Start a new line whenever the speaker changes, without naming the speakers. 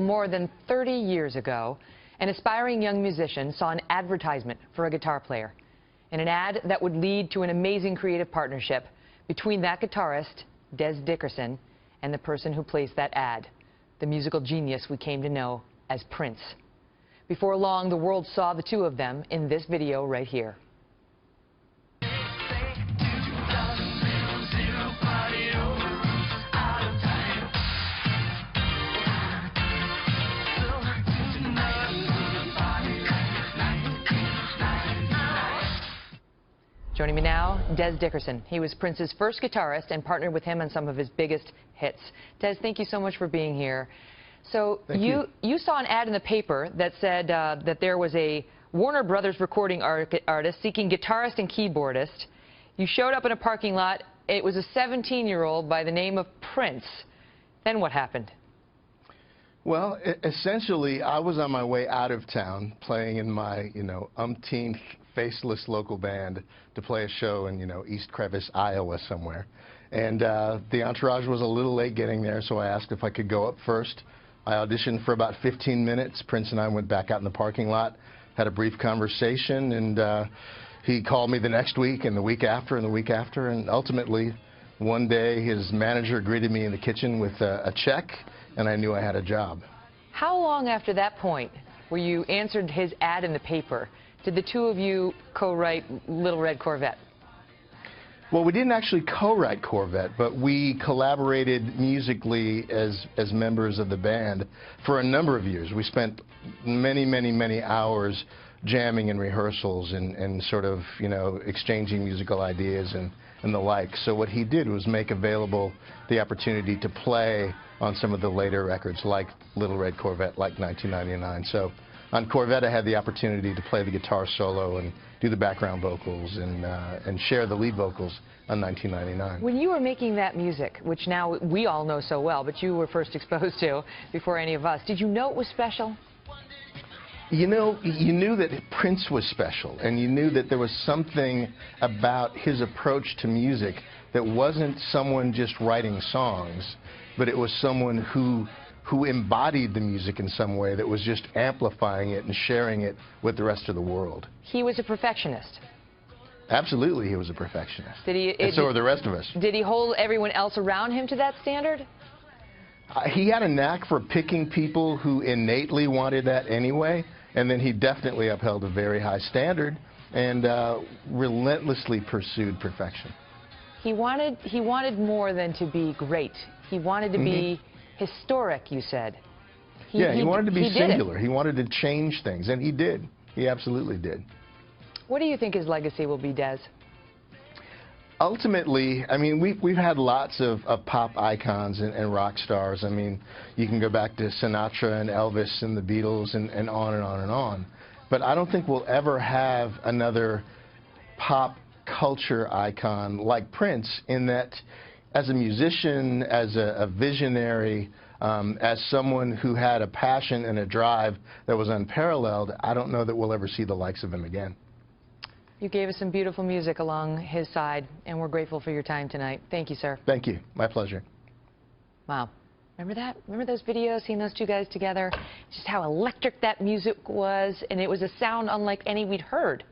more than 30 years ago, an aspiring young musician saw an advertisement for a guitar player, and an ad that would lead to an amazing creative partnership between that guitarist, Dez Dickerson, and the person who placed that ad, the musical genius we came to know as Prince. Before long, the world saw the two of them in this video right here. Joining me now, Dez Dickerson. He was Prince's first guitarist and partnered with him on some of his biggest hits. Dez, thank you so much for being here. So you saw an ad in the paper that said that there was a Warner Brothers recording artist seeking guitarist and keyboardist. You showed up in a parking lot. It was a 17-year-old by the name of Prince. Then what happened?
Well, essentially, I was on my way out of town playing in my, umpteenth faceless local band to play a show in, East Crevice, Iowa somewhere. And the entourage was a little late getting there, so I asked if I could go up first. I auditioned for about 15 minutes. Prince and I went back out in the parking lot, had a brief conversation, and he called me the next week and the week after and the week after, and ultimately, one day his manager greeted me in the kitchen with a check, and I knew I had a job.
How long after that point, where you answered his ad in the paper, did the two of you co-write Little Red Corvette?
Well, we didn't actually co-write Corvette, but we collaborated musically as members of the band for a number of years. We spent many hours jamming in rehearsals and sort of, exchanging musical ideas and the like. So what he did was make available the opportunity to play on some of the later records, like Little Red Corvette, like 1999. So on Corvette, I had the opportunity to play the guitar solo and do the background vocals and share the lead vocals on 1999.
When you were making that music, which now we all know so well, but you were first exposed to before any of us, did you know it was special?
You knew that Prince was special, and you knew that there was something about his approach to music that wasn't someone just writing songs, but it was someone who embodied the music in some way, that was just amplifying it and sharing it with the rest of the world.
He was a perfectionist.
Absolutely, he was a perfectionist.
And
so are the rest of us.
Did he hold everyone else around him to that standard?
He had a knack for picking people who innately wanted that anyway, and then he definitely upheld a very high standard and relentlessly pursued perfection.
He wanted more than to be great. He wanted to be historic, you said.
He wanted to be singular. He wanted to change things, and he did. He absolutely did.
What do you think his legacy will be, Dez?
Ultimately, I mean, we've had lots of pop icons and rock stars. I mean, you can go back to Sinatra and Elvis and the Beatles and on and on and on. But I don't think we'll ever have another pop culture icon like Prince, in that as a musician, as a visionary, as someone who had a passion and a drive that was unparalleled, I don't know that we'll ever see the likes of him again.
You gave us some beautiful music along his side, and we're grateful for your time tonight. Thank you, sir.
Thank you. My pleasure.
Wow. Remember that? Remember those videos, seeing those two guys together? Just how electric that music was, and it was a sound unlike any we'd heard.